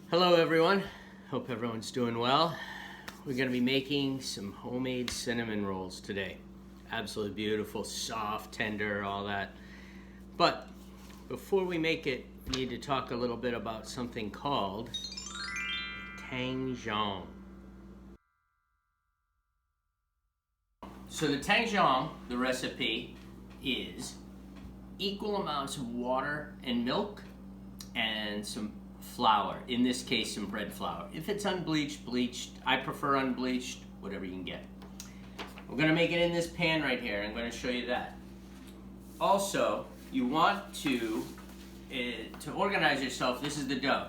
Hello everyone, hope everyone's doing well. We're going to be making some homemade cinnamon rolls today. Absolutely beautiful, soft, tender, all that. But before we make it, we need to talk a little bit about something called tangyang. So the tangyang, the recipe, is equal amounts of water and milk and some flour, in this case some bread flour. If it's unbleached, bleached, I prefer unbleached, whatever you can get. We're going to make it in this pan right here. I'm going to show you that. Also, you want to organize yourself. This is the dough.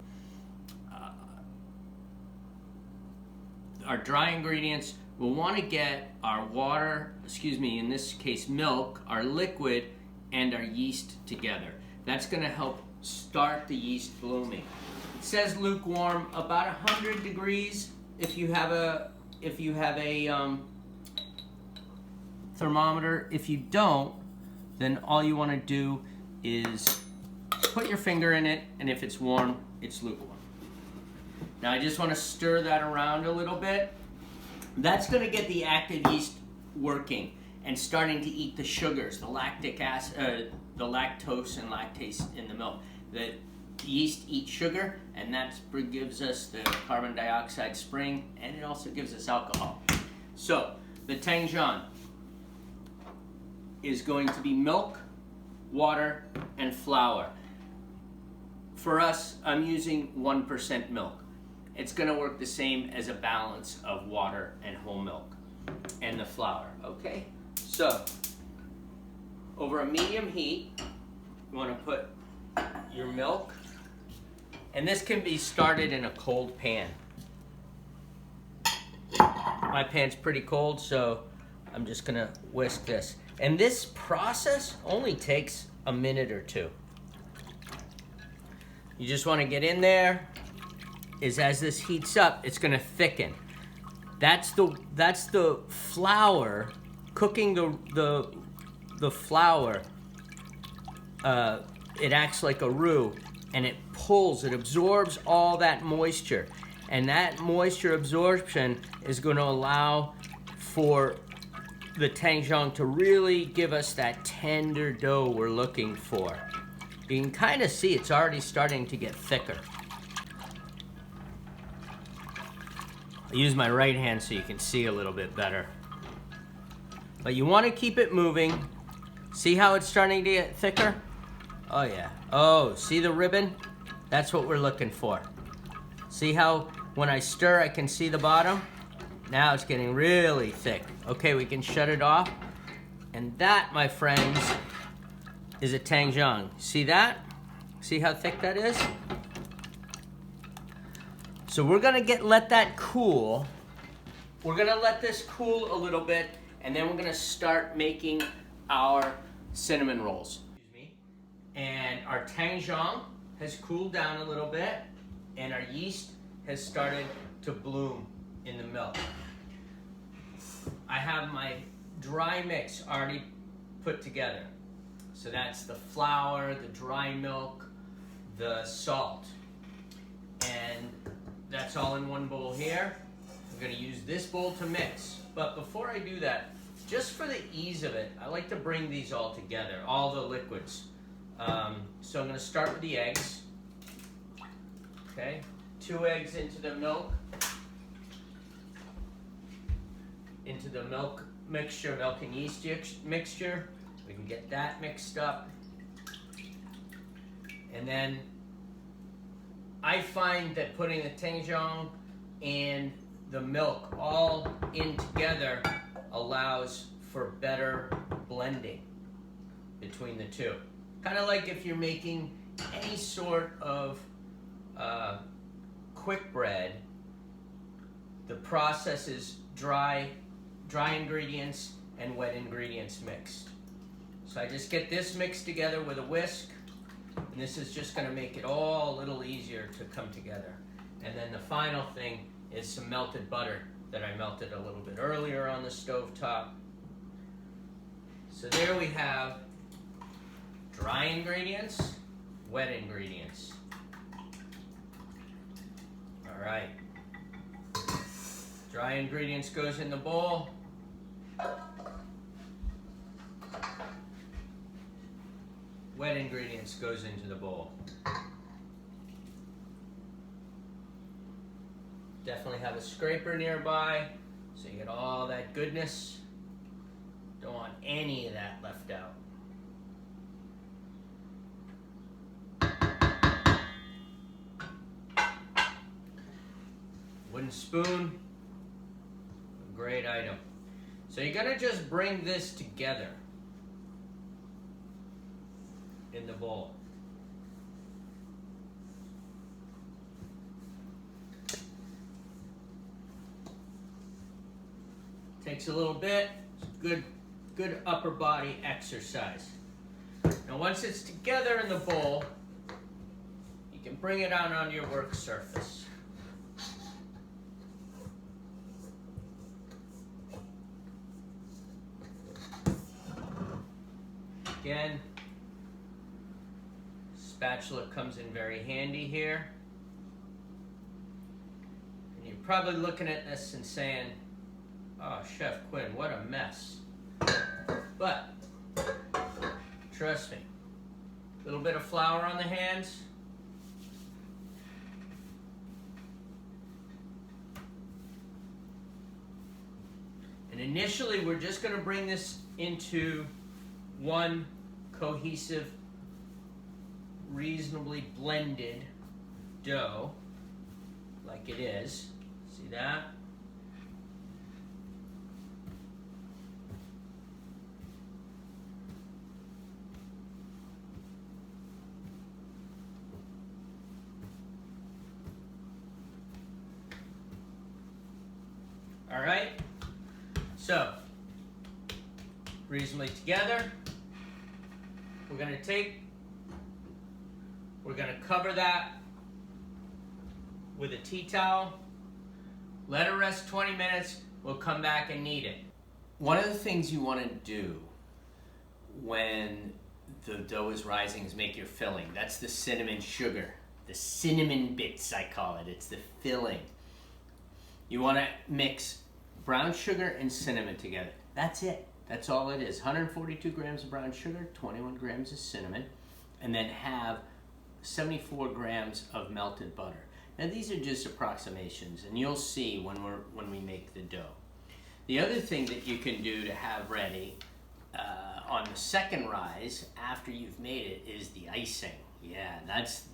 Our dry ingredients, we'll want to get our water, in this case milk, our liquid, and our yeast together. That's going to help start the yeast blooming. It says lukewarm, about 100 degrees. If you have a thermometer. If you don't, then all you want to do is put your finger in it, and if it's warm, it's lukewarm. Now I just want to stir that around a little bit. That's going to get the active yeast working and starting to eat the sugars, the lactic acid, the lactose and lactase in the milk. The yeast eats sugar, and that gives us the carbon dioxide spring, and it also gives us alcohol. So the tangyang is going to be milk, water, and flour. For us, I'm using 1% milk. It's going to work the same as a balance of water and whole milk and the flour, okay? So, over a medium heat, you want to put your milk, and this can be started in a cold pan. My pan's pretty cold, so I'm just going to whisk this. And this process only takes a minute or two. You just want to get in there. As this heats up, it's going to thicken. That's the flour cooking the flour. It acts like a roux, and it absorbs all that moisture, and that moisture absorption is going to allow for the tangyang to really give us that tender dough we're looking for. You can kind of see it's already starting to get thicker. I'll use my right hand so you can see a little bit better. But you want to keep it moving. See how it's starting to get thicker? Oh yeah. Oh, see the ribbon? That's what we're looking for. See how when I stir I can see the bottom? Now it's getting really thick. Okay, we can shut it off. And that, my friends, is a tangyang. See that? See how thick that is? So we're gonna let that cool. We're gonna let this cool a little bit, and then we're gonna start making our cinnamon rolls. And our tangyang has cooled down a little bit, and our yeast has started to bloom in the milk. I have my dry mix already put together. So that's the flour, the dry milk, the salt. And that's all in one bowl here. I'm going to use this bowl to mix. But before I do that, just for the ease of it, I like to bring these all together, all the liquids. So I'm going to start with the eggs. Okay, 2 eggs into the milk. Into the milk mixture, milk and yeast mixture. We can get that mixed up. And then I find that putting the tangyang and the milk all in together allows for better blending between the two. Kind of like if you're making any sort of quick bread, the process is dry ingredients and wet ingredients mixed. So I just get this mixed together with a whisk, and this is just going to make it all a little easier to come together. And then the final thing is some melted butter that I melted a little bit earlier on the stove top. So there we have dry ingredients, wet ingredients. Dry ingredients goes in the bowl. Wet ingredients goes into the bowl. Definitely have a scraper nearby so you get all that goodness. Don't want any of that left out. Wooden spoon, a great item. So you're gonna just bring this together in the bowl. Takes a little bit. It's good upper body exercise. Now once it's together in the bowl, you can bring it out onto your work surface. Again, spatula comes in very handy here. And you're probably looking at this and saying, oh, Chef Quinn, what a mess. But, trust me, a little bit of flour on the hands. And initially, we're just going to bring this into one cohesive, reasonably blended dough, like it is. See that? All right, so reasonably together. We're gonna cover that with a tea towel, let it rest 20 minutes, we'll come back and knead it. One of the things you wanna do when the dough is rising is make your filling. That's the cinnamon sugar, the cinnamon bits I call it, it's the filling. You wanna mix brown sugar and cinnamon together. That's it. That's all it is. 142 grams of brown sugar, 21 grams of cinnamon, and then have 74 grams of melted butter. Now these are just approximations, and you'll see when we make the dough. The other thing that you can do to have ready on the second rise after you've made it is the icing. Yeah, that's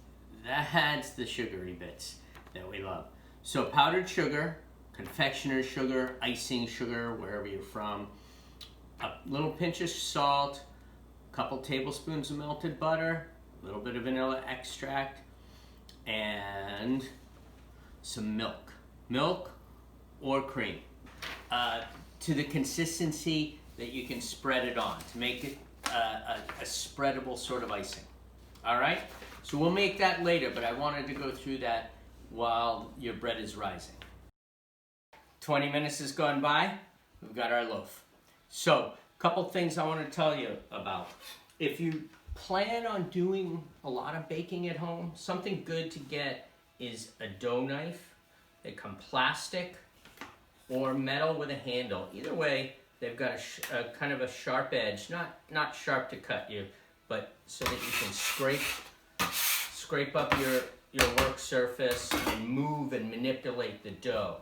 the sugary bits that we love. So powdered sugar, confectioner's sugar, icing sugar, wherever you're from, a little pinch of salt, a couple tablespoons of melted butter, a little bit of vanilla extract, and some milk. Milk or cream. To the consistency that you can spread it on, to make it a spreadable sort of icing. All right? So we'll make that later, but I wanted to go through that while your bread is rising. 20 minutes has gone by, we've got our loaf. So, a couple things I want to tell you about. If you plan on doing a lot of baking at home, something good to get is a dough knife. They come plastic or metal with a handle. Either way, they've got a kind of a sharp edge, not sharp to cut you, but so that you can scrape up your work surface and move and manipulate the dough.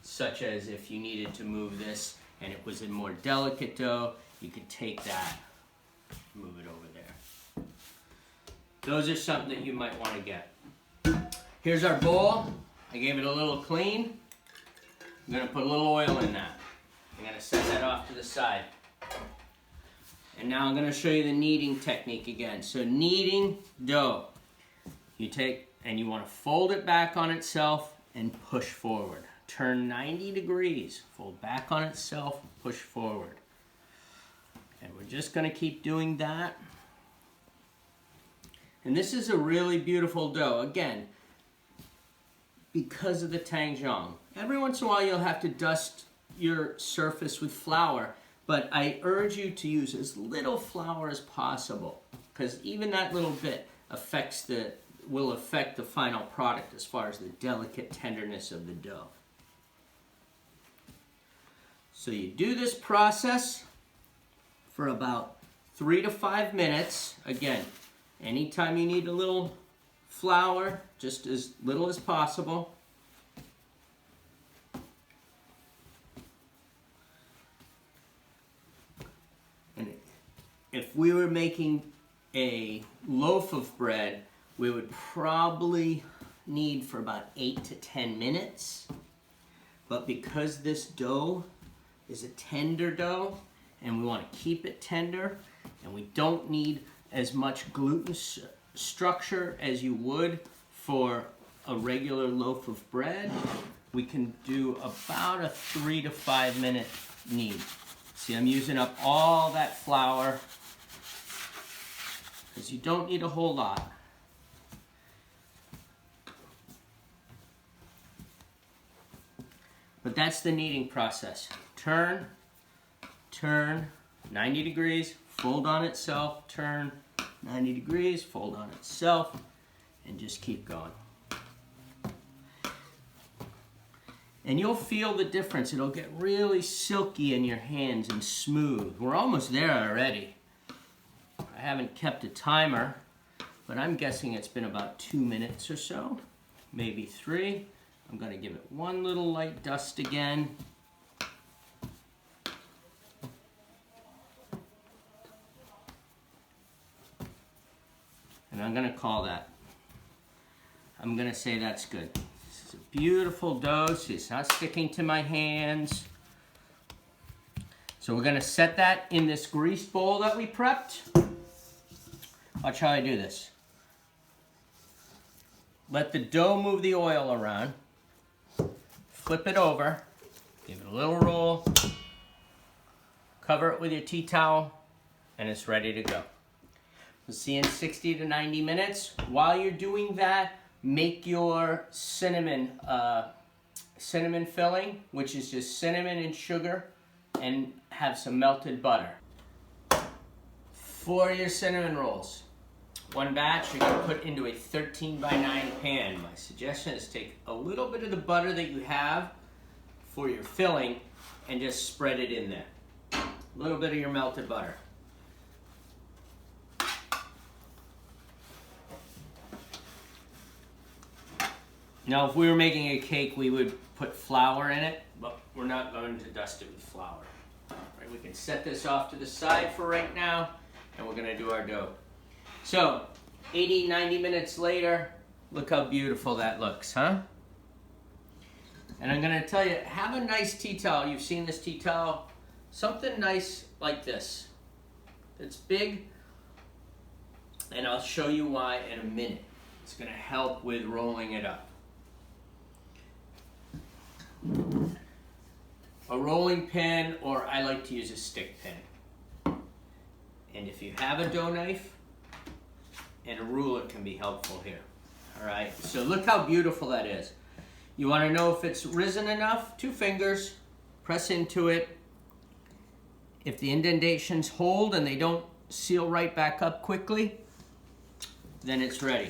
Such as if you needed to move this and it was a more delicate dough, you could take that, move it over there. Those are something that you might want to get. Here's our bowl. I gave it a little clean. I'm going to put a little oil in that. I'm going to set that off to the side. And now I'm going to show you the kneading technique again. So kneading dough. You take and you want to fold it back on itself and push forward. Turn 90 degrees, fold back on itself, push forward. And we're just going to keep doing that. And this is a really beautiful dough. Again, because of the tangzhong. Every once in a while you'll have to dust your surface with flour, but I urge you to use as little flour as possible, because even that little bit will affect the final product as far as the delicate tenderness of the dough. So you do this process for about 3 to 5 minutes. Again, anytime you need a little flour, just as little as possible. And if we were making a loaf of bread, we would probably need for about 8 to 10 minutes. But because this dough is a tender dough, and we want to keep it tender, and we don't need as much gluten structure as you would for a regular loaf of bread, we can do about a 3 to 5 minute knead. See, I'm using up all that flour because you don't need a whole lot. But that's the kneading process. Turn, turn, 90 degrees, fold on itself, turn, 90 degrees, fold on itself, and just keep going. And you'll feel the difference. It'll get really silky in your hands and smooth. We're almost there already. I haven't kept a timer, but I'm guessing it's been about 2 minutes or so, maybe 3. I'm going to give it one little light dust again. And I'm going to call that. I'm going to say that's good. This is a beautiful dough. See, it's not sticking to my hands. So we're going to set that in this grease bowl that we prepped. Watch how I do this. Let the dough move the oil around. Flip it over. Give it a little roll. Cover it with your tea towel. And it's ready to go. We'll see you in 60 to 90 minutes. While you're doing that, make your cinnamon filling, which is just cinnamon and sugar, and have some melted butter. For your cinnamon rolls, one batch you're going to put into a 13 by 9 pan. My suggestion is take a little bit of the butter that you have for your filling and just spread it in there. A little bit of your melted butter. Now, if we were making a cake, we would put flour in it, but we're not going to dust it with flour. Right, we can set this off to the side for right now, and we're going to do our dough. So, 80, 90 minutes later, look how beautiful that looks, huh? And I'm going to tell you, have a nice tea towel. You've seen this tea towel. Something nice like this. It's big, and I'll show you why in a minute. It's going to help with rolling it up. A rolling pin, or I like to use a stick pin. And if you have a dough knife and a ruler, can be helpful here. All right, so look how beautiful that is. You want to know if it's risen enough? 2 fingers, press into it. If the indentations hold and they don't seal right back up quickly, then it's ready.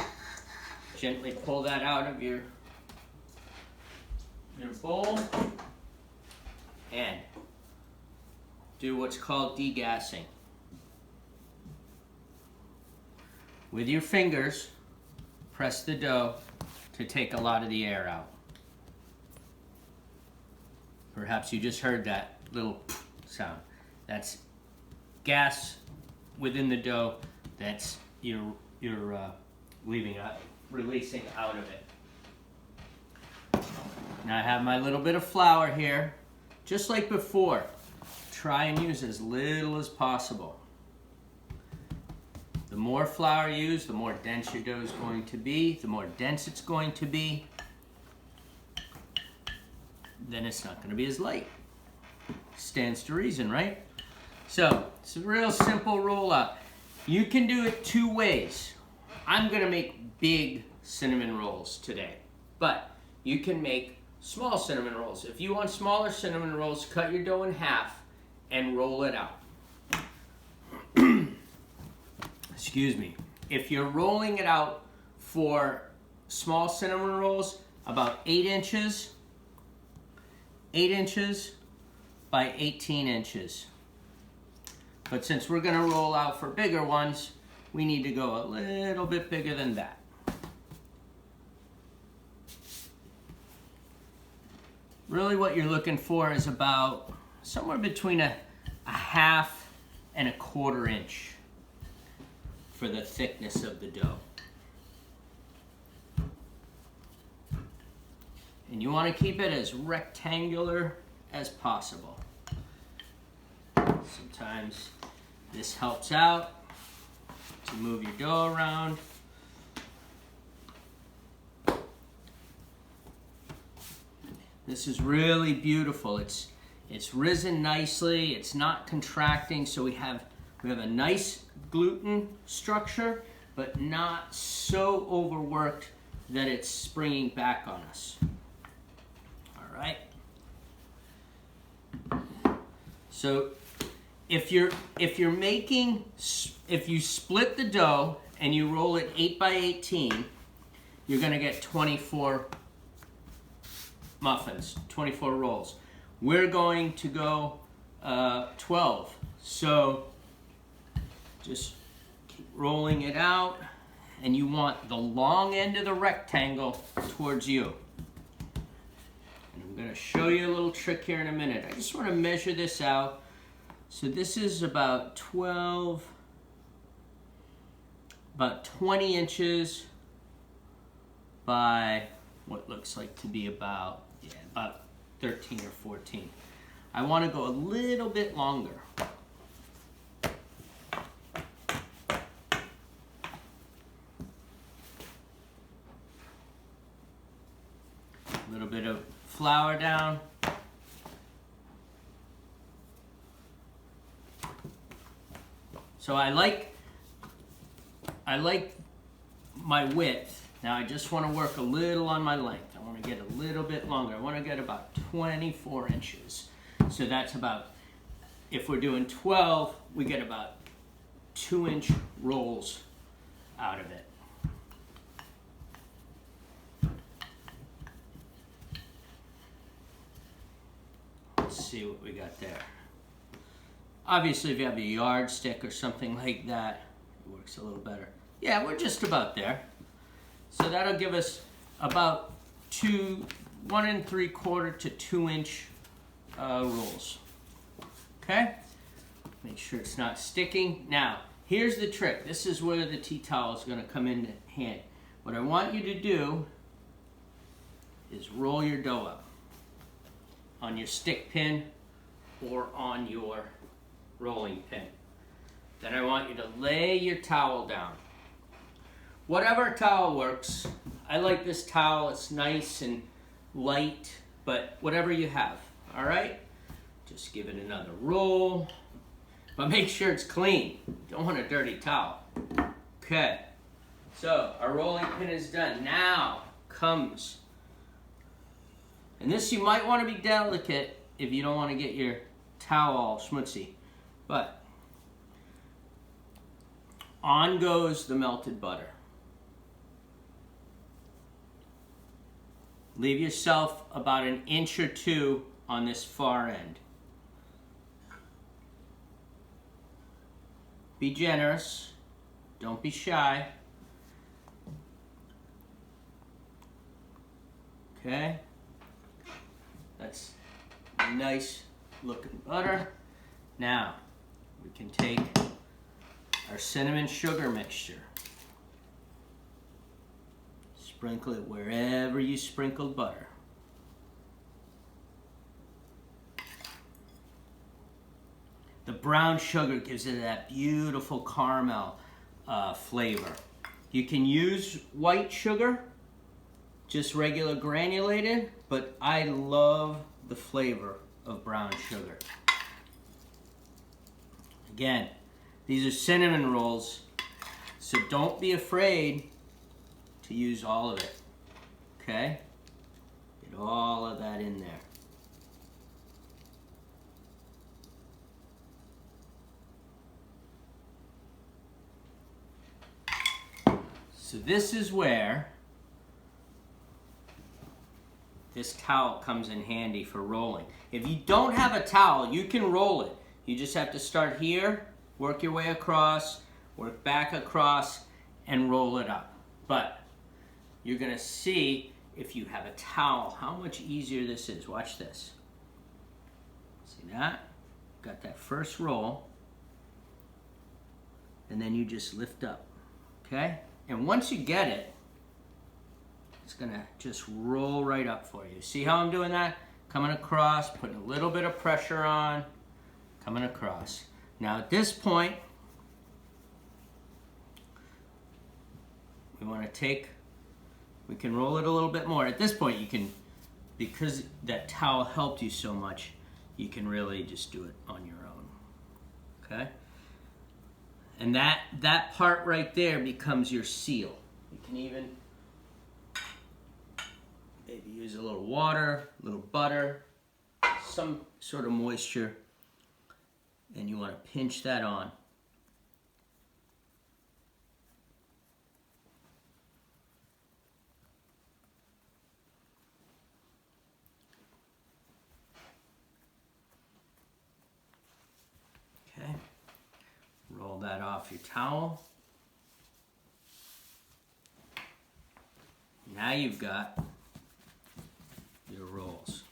Gently pull that out of your bowl and do what's called degassing. With your fingers, press the dough to take a lot of the air out. Perhaps you just heard that little sound. That's gas within the dough that's you're releasing out of it. Now I have my little bit of flour here. Just like before, try and use as little as possible. The more flour you use, the more dense your dough is going to be. The more dense it's going to be, then it's not going to be as light. Stands to reason, right? So, it's a real simple roll up. You can do it 2 ways. I'm going to make big cinnamon rolls today, but you can make small cinnamon rolls. If you want smaller cinnamon rolls, cut your dough in half and roll it out. Excuse me. If you're rolling it out for small cinnamon rolls, about 8 inches by 18 inches. But since we're gonna roll out for bigger ones, we need to go a little bit bigger than that. Really what you're looking for is about somewhere between a half and a quarter inch for the thickness of the dough. And you want to keep it as rectangular as possible. Sometimes this helps out to move your dough around. This is really beautiful. It's risen nicely. It's not contracting, so we have a nice gluten structure, but not so overworked that it's springing back on us. All right. So if you split the dough and you roll it 8 by 18, you're going to get 24 muffins, 24 rolls. We're going to go 12. So just keep rolling it out, and you want the long end of the rectangle towards you. And I'm going to show you a little trick here in a minute. I just want to measure this out. So this is about 20 inches by what looks like to be about 13 or 14. I want to go a little bit longer. A little bit of flour down. So I like my width. Now I just want to work a little on my length. I want to get a little bit longer. I want to get about 24 inches. So that's about, if we're doing 12, we get about 2-inch rolls out of it. Let's see what we got there. Obviously, if you have a yardstick or something like that, it works a little better. Yeah, we're just about there. So that'll give us about 1 3/4 to 2-inch rolls. Okay? Make sure it's not sticking. Now, here's the trick. This is where the tea towel is going to come in handy. What I want you to do is roll your dough up on your stick pin or on your rolling pin. Then I want you to lay your towel down. Whatever towel works. I like this towel. It's nice and light, but whatever you have. All right? Just give it another roll, but make sure it's clean. Don't want a dirty towel. Okay. So our rolling pin is done. Now comes, and this you might want to be delicate if you don't want to get your towel all schmutzy, but on goes the melted butter. Leave yourself about 1 inch or 2 on this far end. Be generous. Don't be shy. Okay? That's nice looking butter. Now, we can take our cinnamon sugar mixture. Sprinkle it wherever you sprinkled butter. The brown sugar gives it that beautiful caramel flavor. You can use white sugar, just regular granulated, but I love the flavor of brown sugar. Again, these are cinnamon rolls, so don't be afraid to use all of it. Okay? Get all of that in there. So this is where this towel comes in handy for rolling. If you don't have a towel, you can roll it. You just have to start here, work your way across, work back across, and roll it up. But you're gonna see, if you have a towel, how much easier this is. Watch this. See that? Got that first roll, and then you just lift up, okay? And once you get it, it's gonna just roll right up for you. See how I'm doing that? Coming across, putting a little bit of pressure on, coming across. Now at this point, we wanna we can roll it a little bit more. At this point, you can, because that towel helped you so much, you can really just do it on your own, okay? And that part right there becomes your seal. You can even maybe use a little water, a little butter, some sort of moisture, and you want to pinch that on. Okay. Roll that off your towel. Now you've got your rolls.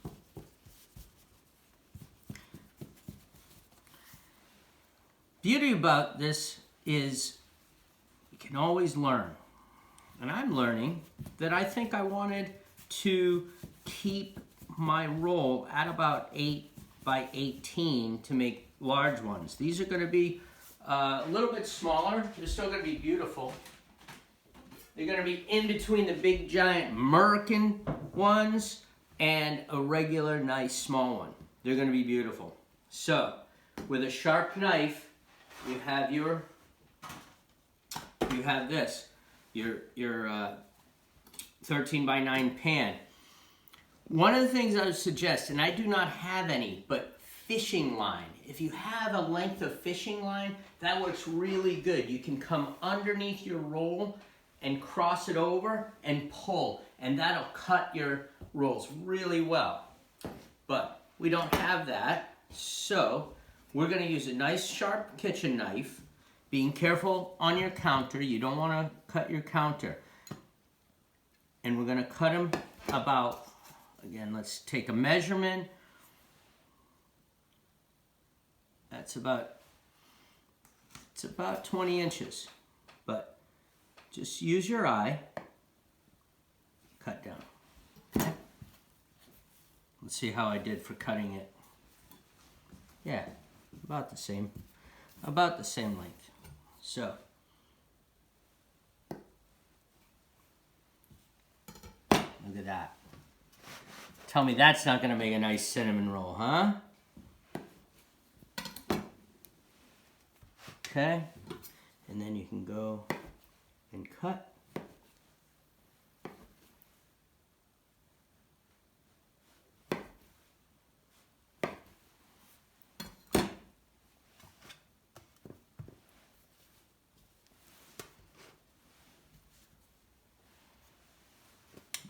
Beauty about this is you can always learn. And I'm learning that I think I wanted to keep my roll at about 8 by 18 to make large ones. These are going to be a little bit smaller. They're still going to be beautiful. They're going to be in between the big giant American ones and a regular nice small one. They're going to be beautiful. So with a sharp knife, you have this, your 13 by 9 pan. One of the things I would suggest, and I do not have any, but fishing line. If you have a length of fishing line, that works really good. You can come underneath your roll and cross it over and pull, and that'll cut your rolls really well. But we don't have that, so we're going to use a nice sharp kitchen knife, being careful on your counter. You don't want to cut your counter. And we're going to cut them about, again, let's take a measurement. It's about 20 inches, but just use your eye, cut down. Okay. Let's see how I did for cutting it. Yeah, about the same length. So, look at that. Tell me that's not going to make a nice cinnamon roll, huh? Okay, and then you can go and cut.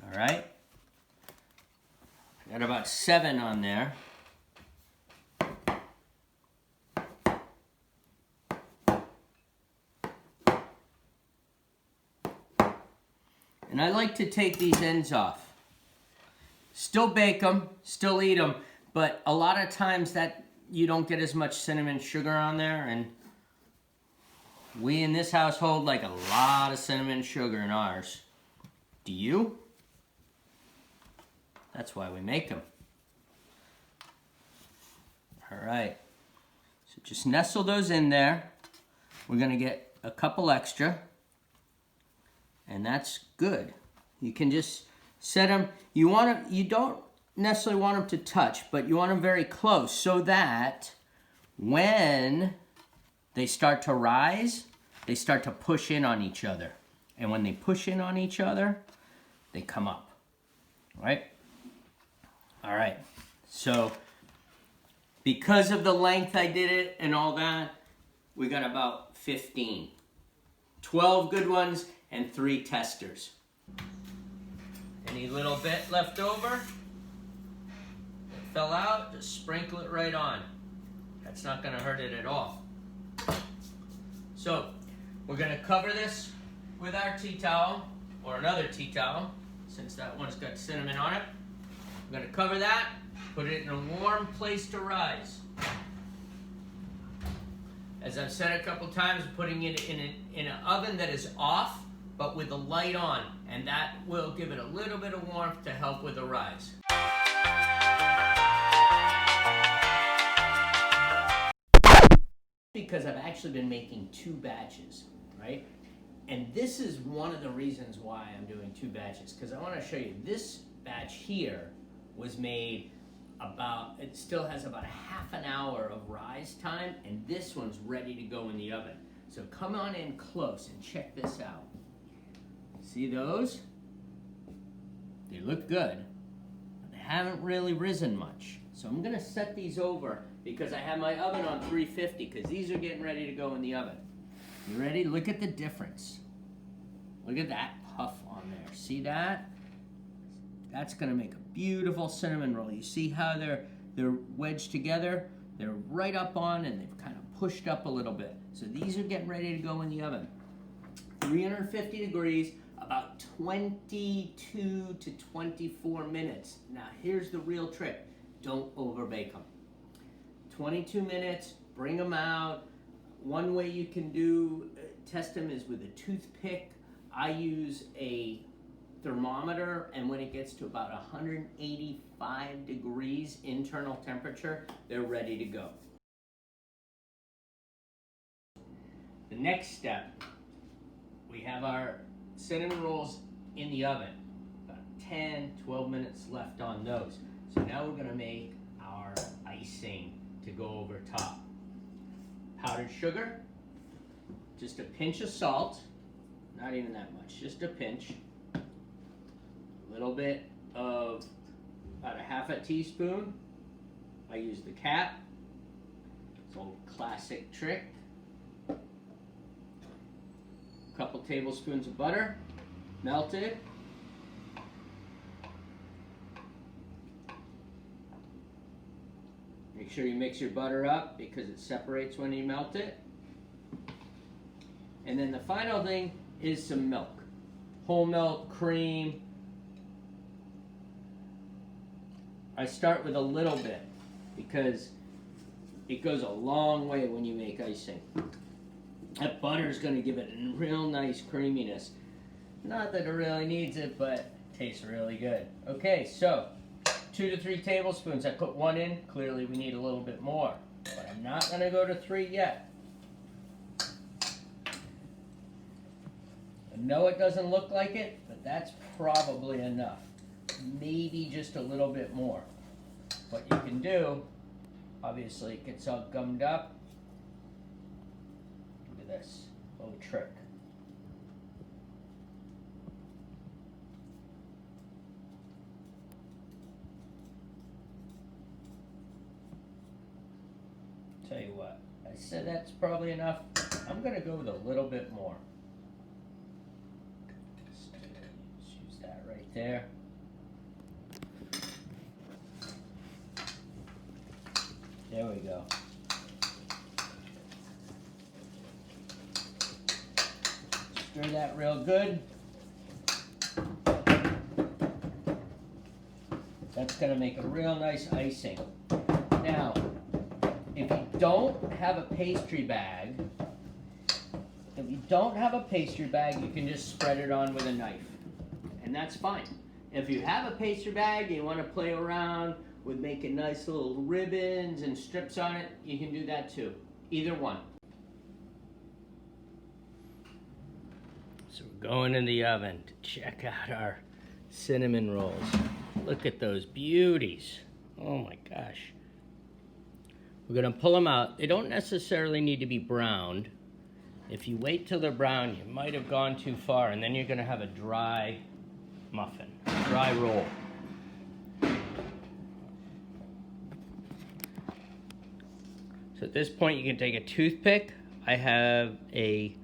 All right, I got about 7 on there. And I like to take these ends off. Still bake them, still eat them, but a lot of times that you don't get as much cinnamon sugar on there, and we in this household like a lot of cinnamon sugar in ours. Do you? That's why we make them. All right, so just nestle those in there. We're gonna get a couple extra. And that's good. You can just set them, you don't necessarily want them to touch, but you want them very close so that when they start to rise, they start to push in on each other. And when they push in on each other, they come up, right? All right, so because of the length I did it and all that, we got about 15. 12 good ones and 3 testers. Any little bit left over? fell out, just sprinkle it right on. That's not gonna hurt it at all. So, we're gonna cover this with our tea towel, or another tea towel, since that one's got cinnamon on it. We're gonna cover that, put it in a warm place to rise. As I've said a couple times, putting it in an oven that is off, but with the light on, and that will give it a little bit of warmth to help with the rise. Because I've actually been making 2 batches, right? And this is one of the reasons why I'm doing 2 batches, because I want to show you this batch here was made it still has about a half an hour of rise time, and this one's ready to go in the oven. So come on in close and check this out. See those? They look good, but they haven't really risen much. So I'm gonna set these over because I have my oven on 350 because these are getting ready to go in the oven. You ready? Look at the difference. Look at that puff on there. See that? That's gonna make a beautiful cinnamon roll. You see how they're wedged together? They're right up on and they've kind of pushed up a little bit. So these are getting ready to go in the oven. 350 degrees, about 22 to 24 minutes. Now here's the real trick. Don't overbake them. 22 minutes, bring them out. One way you can test them is with a toothpick. I use a thermometer, and when it gets to about 185 degrees internal temperature, they're ready to go. The next step, we have our cinnamon rolls in the oven. About 10, 12 minutes left on those. So now we're gonna make our icing to go over top. Powdered sugar, just a pinch of salt, not even that much, just a pinch. A little bit of about a half a teaspoon. I use the cap. It's an old classic trick. A couple tablespoons of butter, melted. Make sure you mix your butter up because it separates when you melt it. And then the final thing is some milk. Whole milk, cream. I start with a little bit because it goes a long way when you make icing. That butter is going to give it a real nice creaminess. Not that it really needs it, but it tastes really good. Okay, so 2 to 3 tablespoons. I put 1 in. Clearly we need a little bit more, but I'm not going to go to 3 yet. I know it doesn't look like it, but that's probably enough. Maybe just a little bit more. What you can do, obviously it gets all gummed up. Look at this little trick. Tell you what, I said that's probably enough. I'm gonna go with a little bit more. Just use that right there. There we go. Stir that real good. That's going to make a real nice icing. Now, if you don't have a pastry bag, you can just spread it on with a knife. And that's fine. If you have a pastry bag and you want to play around with making nice little ribbons and strips on it, you can do that too. Either one. So we're going in the oven to check out our cinnamon rolls. Look at those beauties. Oh my gosh. We're gonna pull them out. They don't necessarily need to be browned. If you wait till they're brown, you might have gone too far, and then you're gonna have a dry muffin, dry roll. So at this point, you can take a toothpick. I have a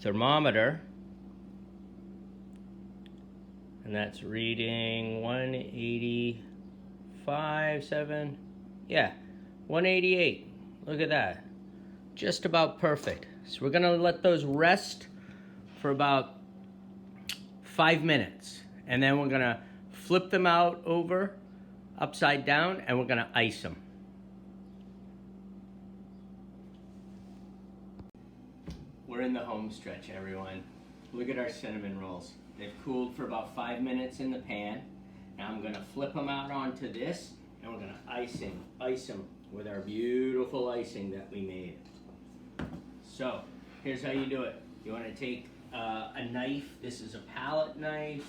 thermometer, and that's reading 185 5, 7, yeah, 188. Look at that. Just about perfect. So we're gonna let those rest for about 5 minutes. And then we're gonna flip them out over, upside down, and we're gonna ice them. We're in the home stretch, everyone. Look at our cinnamon rolls. They've cooled for about 5 minutes in the pan. Now I'm gonna flip them out onto this, and we're gonna ice them with our beautiful icing that we made. So, here's how you do it. You wanna take a knife, this is a palette knife,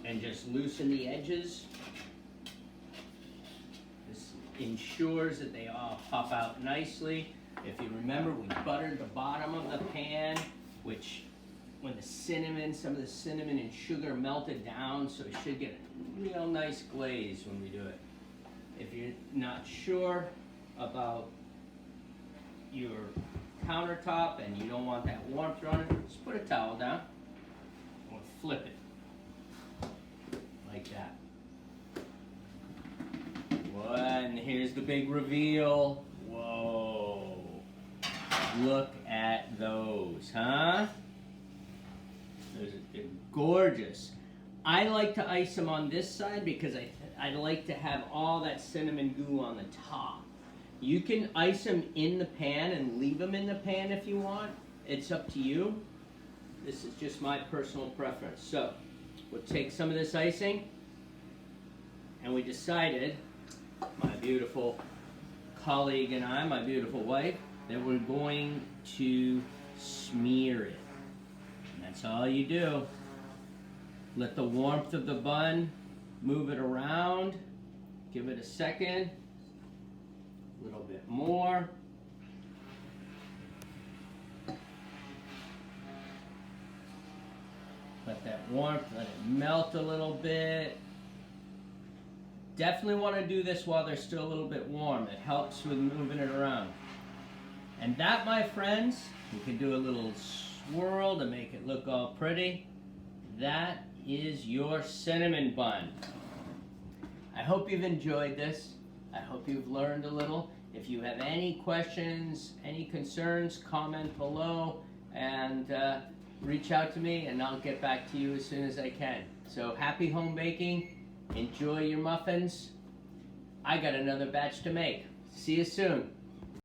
and just loosen the edges. This ensures that they all pop out nicely. If you remember, we buttered the bottom of the pan, which when the cinnamon, some of the cinnamon and sugar melted down, so it should get a real nice glaze when we do it. If you're not sure about your countertop and you don't want that warmth on it, just put a towel down and we'll flip it like that. And here's the big reveal. Whoa, look at those, huh? They're gorgeous. I like to ice them on this side because I like to have all that cinnamon goo on the top. You can ice them in the pan and leave them in the pan if you want. It's up to you. This is just my personal preference. So we'll take some of this icing, and we decided, my beautiful colleague and I, my beautiful wife, that we're going to smear it. And that's all you do. Let the warmth of the bun move it around. Give it a second. A little bit more. Let that warmth, let it melt a little bit. Definitely want to do this while they're still a little bit warm. It helps with moving it around. And that, my friends, you can do a little swirl to make it look all pretty. That is your cinnamon bun. I hope you've enjoyed this. I hope you've learned a little. If you have any questions, any concerns, comment below and reach out to me and I'll get back to you as soon as I can. So happy home baking. Enjoy your muffins. I got another batch to make. See you soon.